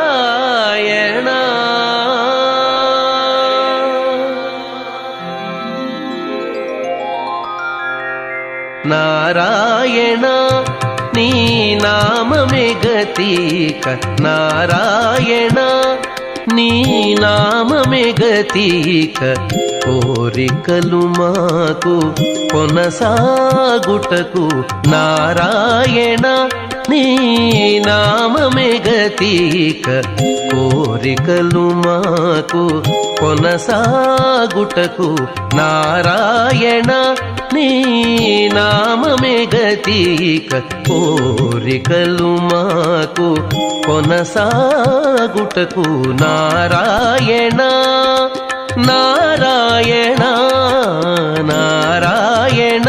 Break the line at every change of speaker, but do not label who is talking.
నారాయణ నారాయణ నీ నామమే గతీక నారాయణ నీ నామమే గతీక కోరికలు మాకు కొనసాగుటకు నారాయణ నీ నామమే గతీక కోరికలు మాకు కొనసాగుటకు నారాయణ నీ నామమే గతీక కోరికలు మాకు కొనసాగుటకు నారాయణ నారాయణ నారాయణ